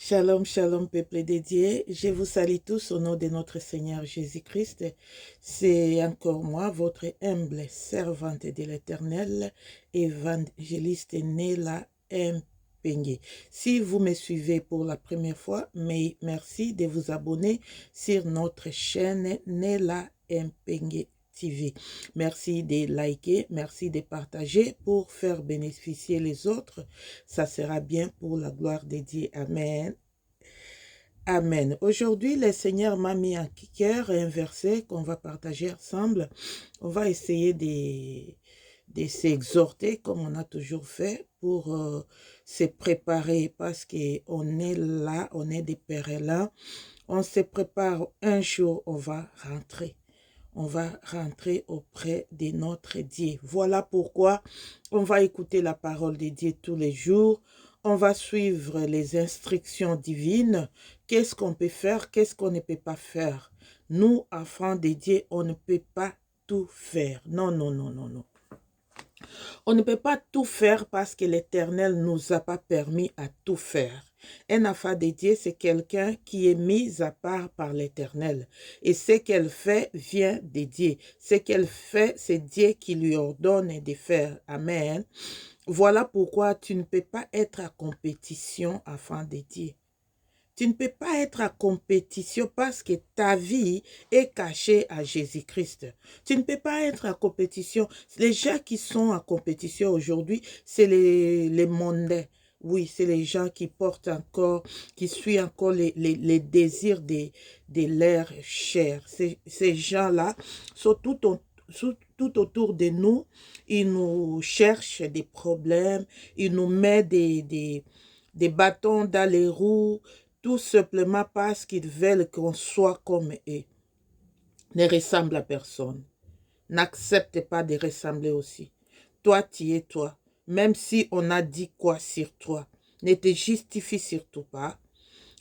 Shalom, shalom, peuple dédié. Je vous salue tous au nom de notre Seigneur Jésus-Christ. C'est encore moi, votre humble servante de l'Éternel, évangéliste Néla Mpengue. Si vous me suivez pour la première fois, mais merci de vous abonner sur notre chaîne Néla Mpengue TV. Merci de liker, merci de partager pour faire bénéficier les autres. Ça sera bien pour la gloire de Dieu. Amen. Amen. Aujourd'hui, le Seigneur m'a mis en cœur un verset qu'on va partager ensemble. On va essayer de s'exhorter comme on a toujours fait pour se préparer parce qu'on est là, on est des pèlerins. On se prépare, un jour on va rentrer. On va rentrer auprès de notre Dieu. Voilà pourquoi on va écouter la parole de Dieu tous les jours. On va suivre les instructions divines. Qu'est-ce qu'on peut faire? Qu'est-ce qu'on ne peut pas faire? Nous, enfants de Dieu, on ne peut pas tout faire. Non, non, non, non, non. On ne peut pas tout faire parce que l'Éternel ne nous a pas permis à tout faire. Un enfant de Dieu, c'est quelqu'un qui est mis à part par l'Éternel. Et ce qu'elle fait vient de Dieu. Ce qu'elle fait, c'est Dieu qui lui ordonne de faire. Amen. Voilà pourquoi tu ne peux pas être à compétition, enfant de Dieu. Tu ne peux pas être à compétition parce que ta vie est cachée à Jésus-Christ. Tu ne peux pas être à compétition. Les gens qui sont en compétition aujourd'hui, c'est les mondains. Oui, c'est les gens qui portent encore, qui suivent encore les désirs de leur chair. Ces gens-là sont tout autour de nous. Ils nous cherchent des problèmes. Ils nous mettent des bâtons dans les roues, tout simplement parce qu'ils veulent qu'on soit comme eux. Ne ressemble à personne. N'accepte pas de ressembler aussi. Toi, tu es toi. Même si on a dit quoi sur toi, ne te justifie surtout pas.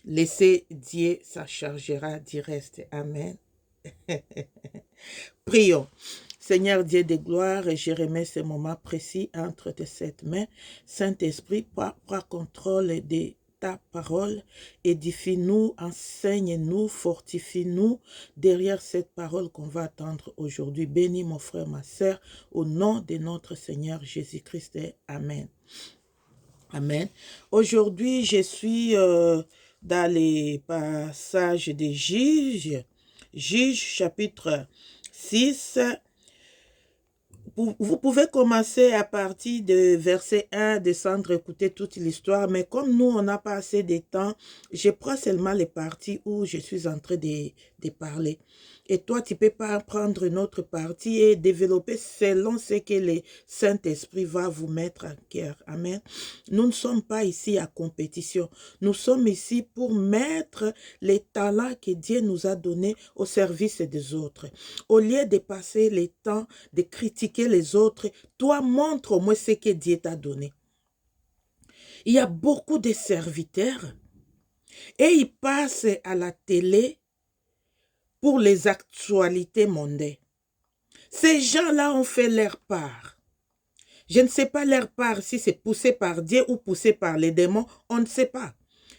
Laissez Dieu, ça chargera du reste. Amen. Prions. Seigneur Dieu de gloire, je remets ce moment précis entre tes sept mains. Saint-Esprit, prends contrôle de ta parole, édifie-nous, enseigne-nous, fortifie-nous derrière cette parole qu'on va attendre aujourd'hui. Bénis mon frère, ma sœur, au nom de notre Seigneur Jésus-Christ. Amen. Amen. Aujourd'hui, je suis dans les passages des Juges, Juges chapitre 6. Vous pouvez commencer à partir de verset 1, descendre, écouter toute l'histoire, mais comme nous, on n'a pas assez de temps, je prends seulement les parties où je suis en train de parler. Et toi, tu peux pas prendre une autre partie et développer selon ce que le Saint-Esprit va vous mettre en cœur. Amen. Nous ne sommes pas ici à compétition. Nous sommes ici pour mettre les talents que Dieu nous a donnés au service des autres. Au lieu de passer le temps de critiquer les autres, toi, montre au moins ce que Dieu t'a donné. Il y a beaucoup de serviteurs et ils passent à la télé pour les actualités mondaines. Ces gens-là ont fait leur part. Je ne sais pas leur part si c'est poussé par Dieu ou poussé par les démons, on ne sait pas.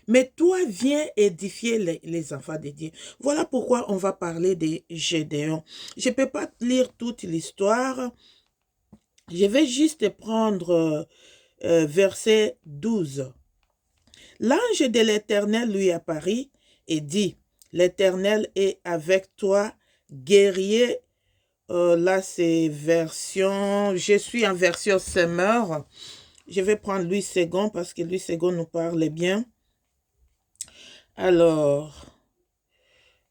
Mais toi, viens édifier les enfants de Dieu. Voilà pourquoi on va parler de Gédéon. Je ne peux pas lire toute l'histoire. Je vais juste prendre verset 12. L'ange de l'Éternel lui apparut et dit, l'Éternel est avec toi, guerrier. Là, c'est version, je suis en version Semeur. Je vais prendre Louis II parce que Louis II nous parle bien. Alors,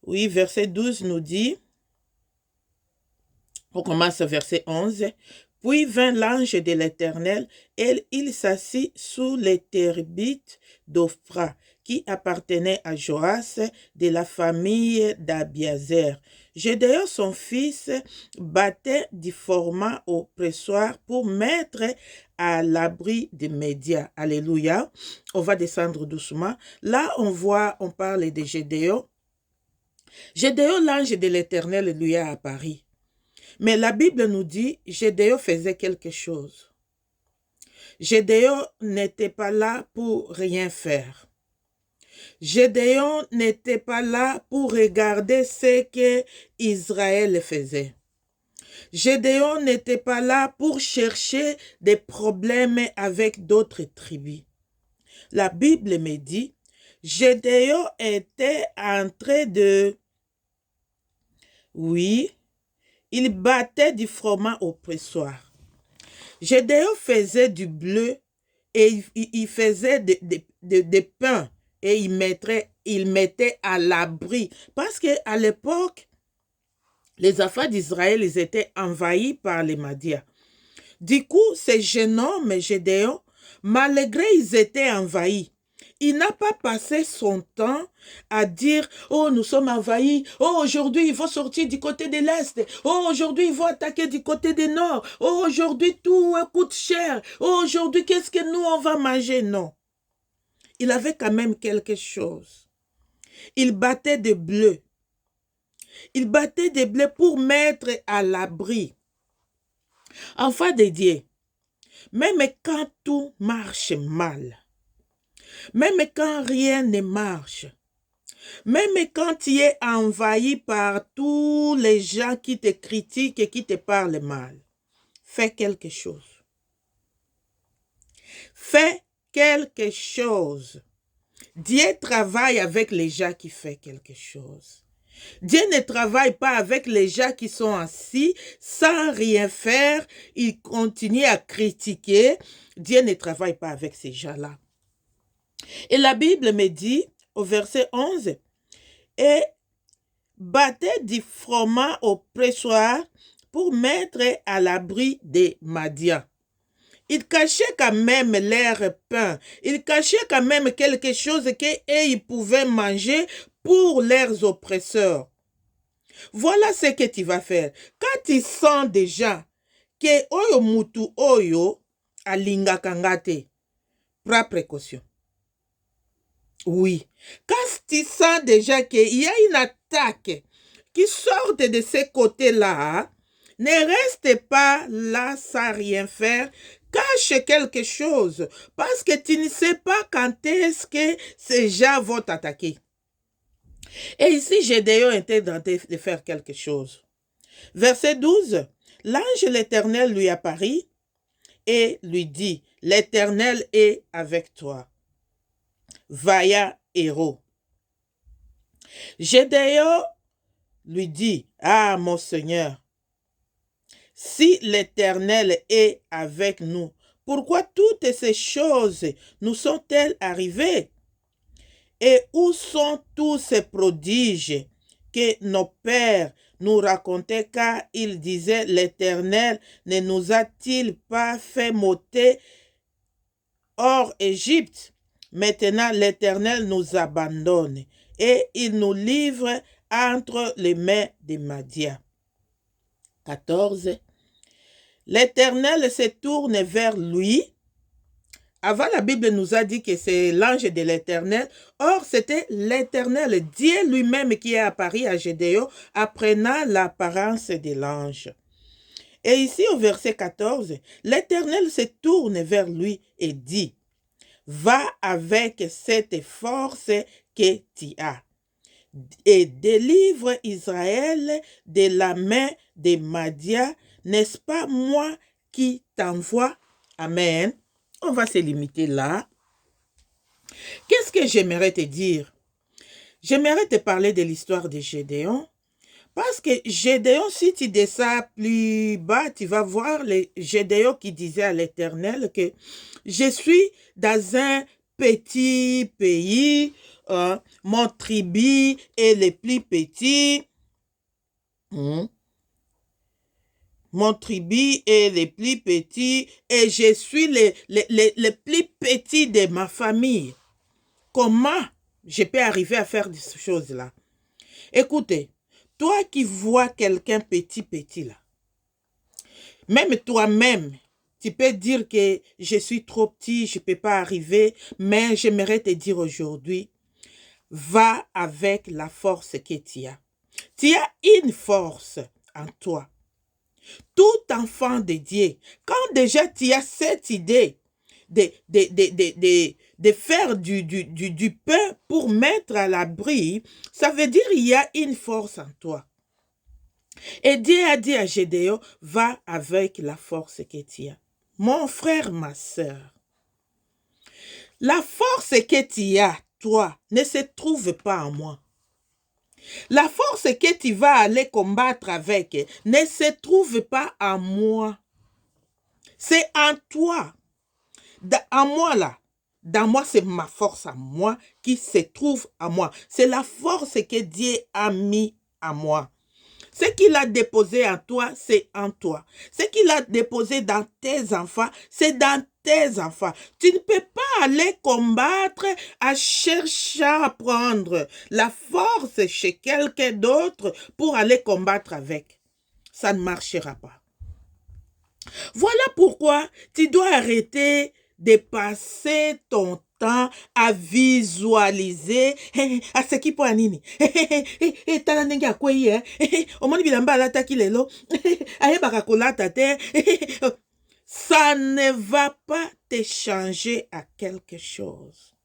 oui, verset 12 nous dit, on commence verset 11. Puis vint l'ange de l'Éternel, et il s'assit sous les térbites d'Ophra, qui appartenait à Joas de la famille d'Abiazer. Gédéon, son fils, battait du format au pressoir pour mettre à l'abri des médias. Alléluia. On va descendre doucement. Là, on parle de Gédéon. Gédéon, l'ange de l'Éternel, lui a apparu. Mais la Bible nous dit, Gédéon faisait quelque chose. Gédéon n'était pas là pour rien faire. Gédéon n'était pas là pour regarder ce que Israël faisait. Gédéon n'était pas là pour chercher des problèmes avec d'autres tribus. La Bible me dit, Gédéon était en train de... Oui, il battait du froment au pressoir. Gédéon faisait du bleu et il faisait des pains et il mettait à l'abri. Parce qu'à l'époque, les affaires d'Israël, ils étaient envahis par les Madias. Du coup, ces jeunes hommes, Gédéon, malgré ils étaient envahis, il n'a pas passé son temps à dire « Oh, nous sommes envahis. Oh, aujourd'hui, il faut sortir du côté de l'Est. Oh, aujourd'hui, il faut attaquer du côté du Nord. Oh, aujourd'hui, tout coûte cher. Oh, aujourd'hui, qu'est-ce que nous, on va manger ?» Non. Il avait quand même quelque chose. Il battait de bleu. Il battait des blés pour mettre à l'abri. Enfant de Dieu, même quand tout marche mal, même quand rien ne marche, même quand tu es envahi par tous les gens qui te critiquent et qui te parlent mal, fais quelque chose. Fais quelque chose. Dieu travaille avec les gens qui font quelque chose. Dieu ne travaille pas avec les gens qui sont assis sans rien faire. Ils continuent à critiquer. Dieu ne travaille pas avec ces gens-là. Et la Bible me dit, au verset 11, « Et battait du froment au pressoir pour mettre à l'abri des Madians. » Ils cachaient quand même leur pain. Ils cachaient quand même quelque chose qu'ils pouvaient manger pour leurs oppresseurs. Voilà ce que tu vas faire. Quand tu sens déjà que oyo mutu oyo alinga kangate, prends précaution. Oui. Quand tu sens déjà qu'il y a une attaque qui sort de ce côté-là, ne reste pas là sans rien faire. Cache quelque chose parce que tu ne sais pas quand est-ce que ces gens vont t'attaquer. Et ici, Gédéon était tenté de faire quelque chose. Verset 12, l'ange de l'Éternel lui apparut et lui dit, « L'Éternel est avec toi. Vaillant héros. » Gédéon lui dit, « Ah, mon Seigneur, si l'Éternel est avec nous, pourquoi toutes ces choses nous sont-elles arrivées? Et où sont tous ces prodiges que nos pères nous racontaient, car ils disaient, l'Éternel ne nous a-t-il pas fait monter hors Égypte? Maintenant l'Éternel nous abandonne et il nous livre entre les mains des Madians. 14. L'Éternel se tourne vers lui. Avant, la Bible nous a dit que c'est l'ange de l'Éternel. Or, c'était l'Éternel, Dieu lui-même qui est apparu à Gédéon, apprenant l'apparence de l'ange. Et ici, au verset 14, l'Éternel se tourne vers lui et dit, « Va avec cette force que tu as et délivre Israël de la main des Madians. N'est-ce pas moi qui t'envoie? » Amen. On va se limiter là. Qu'est-ce que j'aimerais te dire? J'aimerais te parler de l'histoire de Gédéon. Parce que Gédéon, si tu descends plus bas, tu vas voir les Gédéon qui disait à l'Éternel que je suis dans un petit pays, mon tribu est le plus petit. Mon tribu est le plus petit et je suis le plus petit de ma famille. Comment je peux arriver à faire ces choses-là? Écoutez, toi qui vois quelqu'un petit là, même toi-même, tu peux dire que je suis trop petit, je ne peux pas arriver, mais j'aimerais te dire aujourd'hui, va avec la force que tu as. Tu as une force en toi. Tout enfant de Dieu, quand déjà tu as cette idée de faire du pain pour mettre à l'abri, ça veut dire qu'il y a une force en toi. Et Dieu a dit à Gédéon, va avec la force que tu as. Mon frère, ma sœur, la force que tu as, toi, ne se trouve pas en moi. La force que tu vas aller combattre avec ne se trouve pas en moi. C'est en toi. En moi là. Dans moi, c'est ma force à moi qui se trouve en moi. C'est la force que Dieu a mis en moi. Ce qu'il a déposé en toi, c'est en toi. Ce qu'il a déposé dans tes enfants, c'est dans tes enfants. Tu ne peux pas aller combattre à chercher à prendre la force chez quelqu'un d'autre pour aller combattre avec. Ça ne marchera pas. Voilà pourquoi tu dois arrêter de passer ton temps à visualiser à ce qui peut anini tala ndenge akwei omoni bilamba alataki lelo ayebaka kolata te. Ça ne va pas te changer à quelque chose.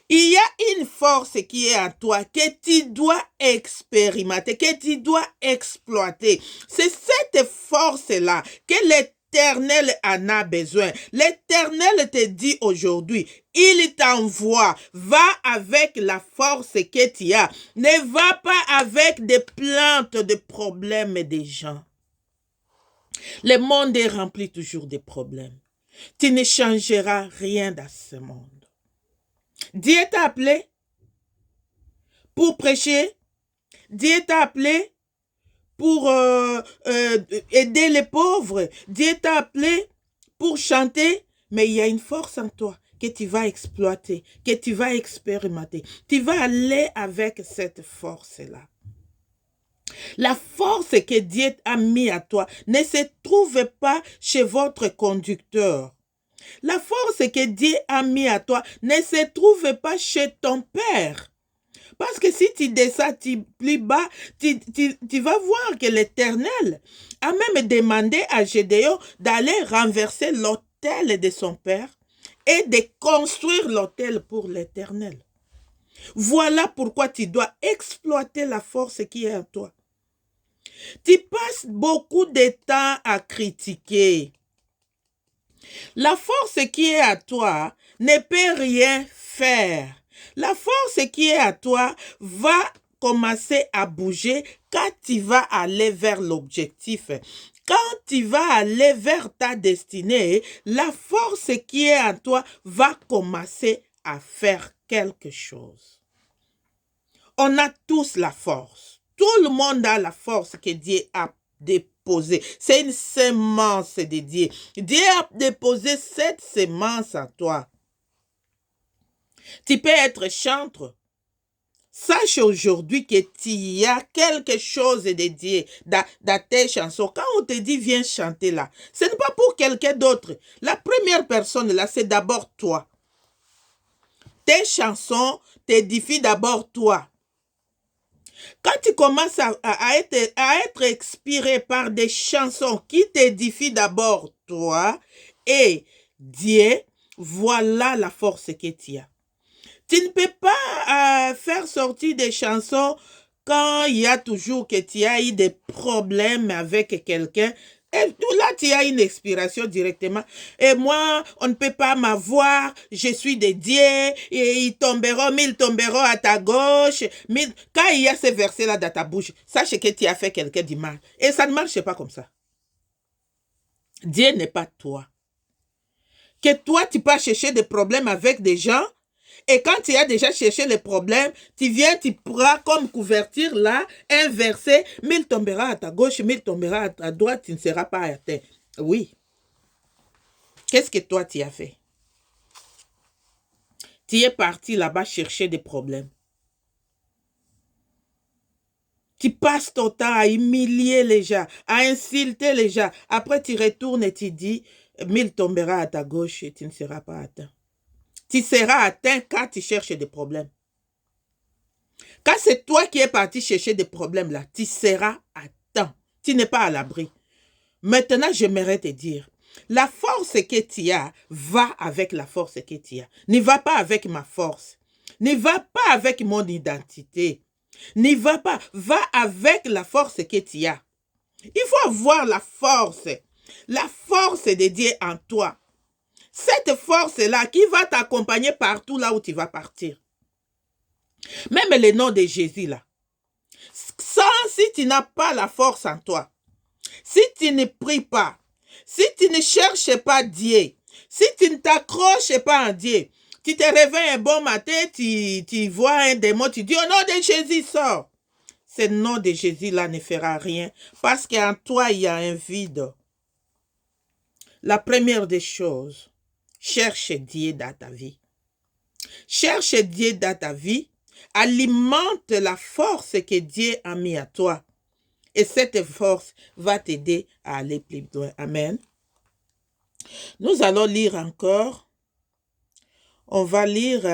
Il y a une force qui est en toi que tu dois expérimenter, que tu dois exploiter. C'est cette force-là que l'Éternel en a besoin. L'Éternel te dit aujourd'hui, il t'envoie, va avec la force que tu as. Ne va pas avec des plaintes, des problèmes des gens. Le monde est rempli toujours de problèmes. Tu ne changeras rien dans ce monde. Dieu t'a appelé pour prêcher. Dieu t'a appelé pour aider les pauvres. Dieu t'a appelé pour chanter. Mais il y a une force en toi que tu vas exploiter, que tu vas expérimenter. Tu vas aller avec cette force-là. La force que Dieu a mis à toi ne se trouve pas chez votre conducteur. La force que Dieu a mis à toi ne se trouve pas chez ton père. Parce que si tu descends plus bas, tu vas voir que l'Éternel a même demandé à Gédéon d'aller renverser l'autel de son père et de construire l'autel pour l'Éternel. Voilà pourquoi tu dois exploiter la force qui est en toi. Tu passes beaucoup de temps à critiquer. La force qui est à toi ne peut rien faire. La force qui est à toi va commencer à bouger quand tu vas aller vers l'objectif. Quand tu vas aller vers ta destinée, la force qui est en toi va commencer à faire quelque chose. On a tous la force. Tout le monde a la force que Dieu a déposée. C'est une semence de Dieu. Dieu a déposé cette semence en toi. Tu peux être chanteur. Sache aujourd'hui que tu y as quelque chose de Dieu dans tes chansons. Quand on te dit viens chanter là, ce n'est pas pour quelqu'un d'autre. La première personne là, c'est d'abord toi. Tes chansons t'édifient d'abord toi. Quand tu commences à être expiré par des chansons qui t'édifient d'abord toi et Dieu, voilà la force que tu as. Tu ne peux pas faire sortir des chansons quand il y a toujours que tu as eu des problèmes avec quelqu'un. Et là, tu as une expiration directement. Et moi, on ne peut pas m'avoir. Je suis dédié. Et ils tomberont, 1000 tomberont à ta gauche. 1000... Quand il y a ces versets-là dans ta bouche, sache que tu as fait quelqu'un du mal. Et ça ne marche pas comme ça. Dieu n'est pas toi. Que toi, tu peux chercher des problèmes avec des gens. Et quand tu as déjà cherché les problèmes, tu viens, tu pourras comme couverture là, un verset, 1000 tombera à ta gauche, 1000 tombera à ta droite, tu ne seras pas atteint. Oui. Qu'est-ce que toi tu as fait? Tu es parti là-bas chercher des problèmes. Tu passes ton temps à humilier les gens, à insulter les gens. Après, tu retournes et tu dis, 1000 tombera à ta gauche et tu ne seras pas atteint. Tu seras atteint quand tu cherches des problèmes. Quand c'est toi qui es parti chercher des problèmes là, tu seras atteint. Tu n'es pas à l'abri. Maintenant, j'aimerais te dire, La force que tu as va avec la force que tu as. Ne va pas avec ma force. Ne va pas avec mon identité. Ne va pas. Va avec la force que tu as. Il faut avoir la force de Dieu en toi. Cette force-là qui va t'accompagner partout là où tu vas partir. Même le nom de Jésus là. Si tu n'as pas la force en toi, si tu ne pries pas, si tu ne cherches pas Dieu, si tu ne t'accroches pas à Dieu, tu te réveilles un bon matin, tu vois un démon, tu dis au nom de Jésus, sors. Ce nom de Jésus-là ne fera rien parce qu'en toi, il y a un vide. La première des choses, cherche Dieu dans ta vie. Cherche Dieu dans ta vie, alimente la force que Dieu a mis à toi. Et cette force va t'aider à aller plus loin. Amen. Nous allons lire encore. On va lire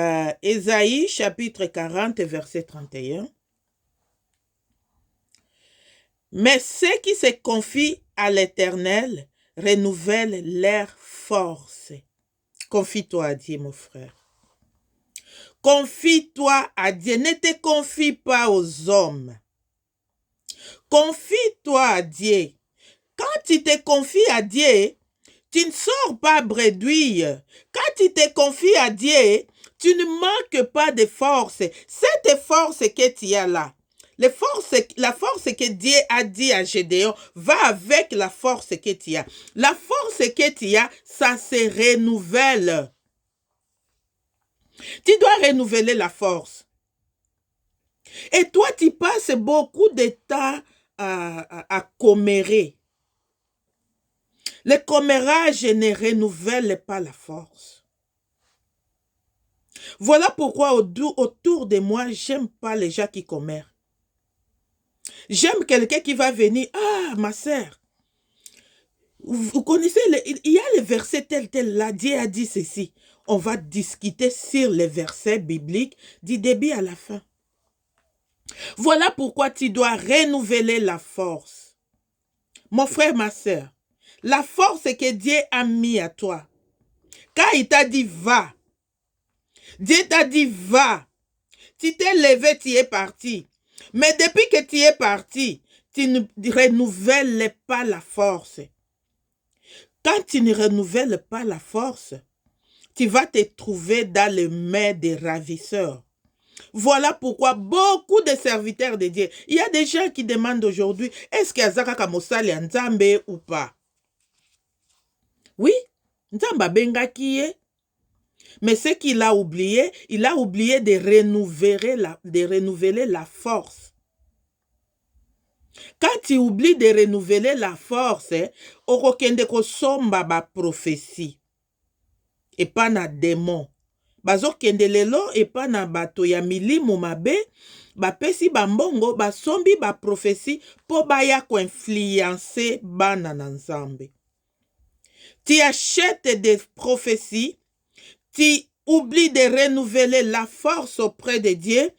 Ésaïe chapitre 40, verset 31. Mais ceux qui se confient à l'Éternel renouvellent leur force. Confie-toi à Dieu, mon frère. Confie-toi à Dieu. Ne te confie pas aux hommes. Confie-toi à Dieu. Quand tu te confies à Dieu, tu ne sors pas bredouille. Quand tu te confies à Dieu, tu ne manques pas de force. Cette force que tu as là, la force que Dieu a dit à Gédéon va avec la force que tu as. La force que tu as, ça se renouvelle. Tu dois renouveler la force. Et toi, tu passes beaucoup de temps à commérer. Le commérage ne renouvelle pas la force. Voilà pourquoi autour de moi, j'aime pas les gens qui commèrent. J'aime quelqu'un qui va venir. Ah, ma sœur, vous connaissez, il y a le verset tel là, Dieu a dit ceci. On va discuter sur les versets bibliques du début à la fin. Voilà pourquoi tu dois renouveler la force. Mon frère, ma sœur, la force que Dieu a mis à toi. Quand il t'a dit va, Dieu t'a dit va. Tu t'es levé, tu es parti. Mais depuis que tu es parti, tu ne renouvelles pas la force. Quand tu ne renouvelles pas la force, tu vas te trouver dans les mains des ravisseurs. Voilà pourquoi beaucoup de serviteurs de Dieu, il y a des gens qui demandent aujourd'hui, est-ce qu'il y a Zaka Mosali Nzambe ou pas? Oui, Nzamba Bengaki. Mais ce qu'il a oublié de renouveler la force. Quand tu oublies de renouveler la force, okokende kosomba ba prophétie. Et pas na démon. Bazokende lelo et pas na bato ya milimu mabe, ba pesi bambongo, ba sombi ba prophétie po baya ko influencer bana na Nzambe. Tu achètes des prophéties. Tu oublies de renouveler la force auprès de Dieu,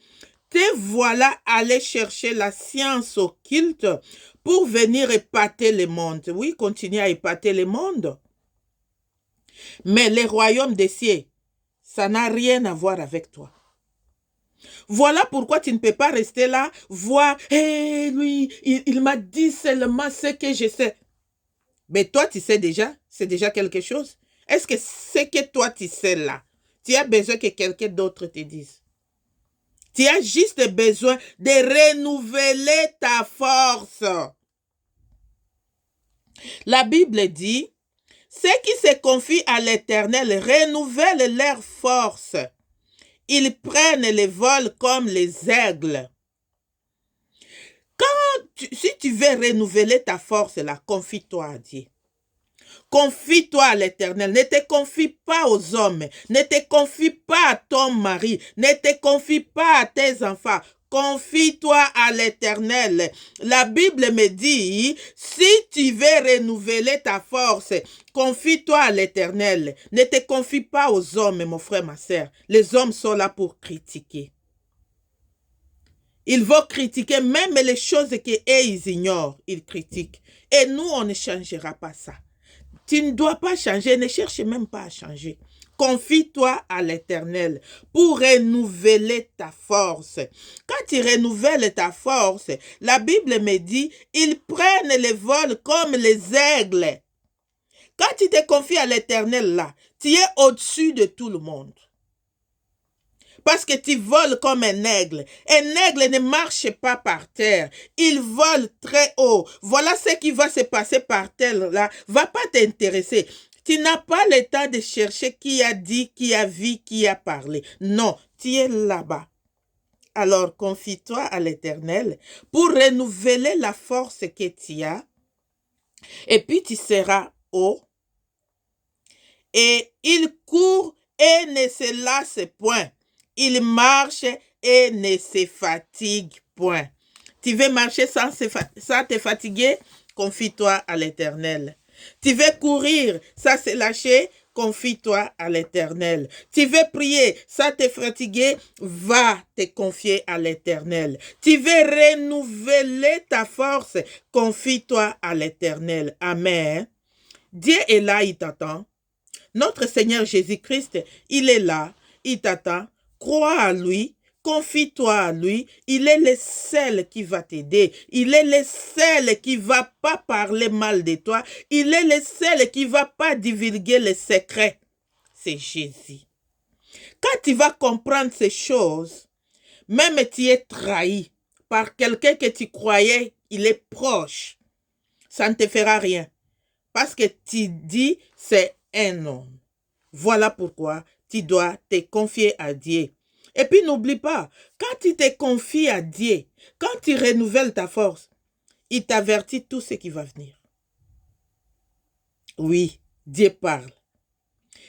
te voilà aller chercher la science occulte pour venir épater le monde. Oui, continue à épater le monde. Mais le royaume des cieux, ça n'a rien à voir avec toi. Voilà pourquoi tu ne peux pas rester là, voir, hey, lui, il m'a dit seulement ce que je sais. Mais toi, tu sais déjà, c'est déjà quelque chose. Est-ce que ce que toi, tu sais là, tu as besoin que quelqu'un d'autre te dise? Tu as juste besoin de renouveler ta force. La Bible dit, ceux qui se confient à l'Éternel renouvellent leur force. Ils prennent le vol comme les aigles. Si tu veux renouveler ta force, là, confie-toi à Dieu. Confie-toi à l'Éternel. Ne te confie pas aux hommes. Ne te confie pas à ton mari. Ne te confie pas à tes enfants. Confie-toi à l'Éternel. La Bible me dit, si tu veux renouveler ta force, confie-toi à l'Éternel. Ne te confie pas aux hommes, mon frère, ma sœur. Les hommes sont là pour critiquer. Ils vont critiquer même les choses qu'ils ignorent. Ils critiquent. Et nous, on ne changera pas ça. Tu ne dois pas changer, ne cherche même pas à changer. Confie-toi à l'Éternel pour renouveler ta force. Quand tu renouvelles ta force, la Bible me dit, ils prennent le vol comme les aigles. Quand tu te confies à l'Éternel là, tu es au-dessus de tout le monde. Parce que tu voles comme un aigle. Un aigle ne marche pas par terre. Il vole très haut. Voilà ce qui va se passer par terre là. Va pas t'intéresser. Tu n'as pas le temps de chercher qui a dit, qui a vu, qui a parlé. Non, tu es là-bas. Alors confie-toi à l'Éternel pour renouveler la force que tu as. Et puis tu seras haut. Et il court et ne se lasse point. Il marche et ne se fatigue point. Tu veux marcher sans te fatiguer? Confie-toi à l'Éternel. Tu veux courir sans se lâcher? Confie-toi à l'Éternel. Tu veux prier sans te fatiguer? Va te confier à l'Éternel. Tu veux renouveler ta force? Confie-toi à l'Éternel. Amen. Dieu est là, il t'attend. Notre Seigneur Jésus-Christ, il est là, il t'attend. Crois à lui, confie-toi à lui. Il est le seul qui va t'aider. Il est le seul qui ne va pas parler mal de toi. Il est le seul qui ne va pas divulguer les secrets. C'est Jésus. Quand tu vas comprendre ces choses, même tu es trahi par quelqu'un que tu croyais, il est proche, ça ne te fera rien. Parce que tu dis, c'est un homme. Voilà pourquoi tu dois te confier à Dieu. Et puis n'oublie pas, quand tu te confies à Dieu, quand tu renouvelles ta force, il t'avertit tout ce qui va venir. Oui, Dieu parle.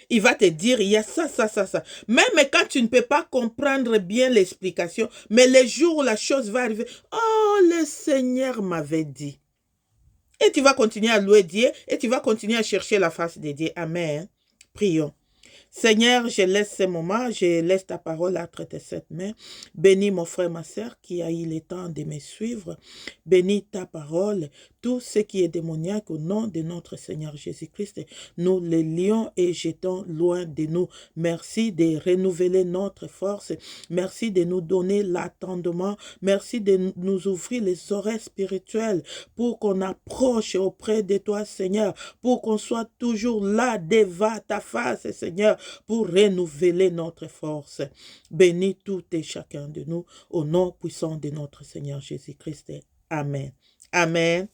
Il va te dire, il y a ça, ça, ça, ça. Même quand tu ne peux pas comprendre bien l'explication, mais le jour où la chose va arriver, oh, le Seigneur m'avait dit. Et tu vas continuer à louer Dieu et tu vas continuer à chercher la face de Dieu. Amen. Prions. Seigneur, je laisse ce moment, je laisse ta parole entre tes 7 mains. Bénis mon frère, ma soeur qui a eu le temps de me suivre. Bénis ta parole, tout ce qui est démoniaque au nom de notre Seigneur Jésus-Christ. Nous les lions et jetons loin de nous. Merci de renouveler notre force. Merci de nous donner l'attendement. Merci de nous ouvrir les oreilles spirituelles pour qu'on approche auprès de toi, Seigneur, pour qu'on soit toujours là devant ta face, Seigneur, pour renouveler notre force. Bénis tout et chacun de nous au nom puissant de notre Seigneur Jésus-Christ. Amen. Amen.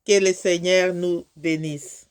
Que le Seigneur nous bénisse.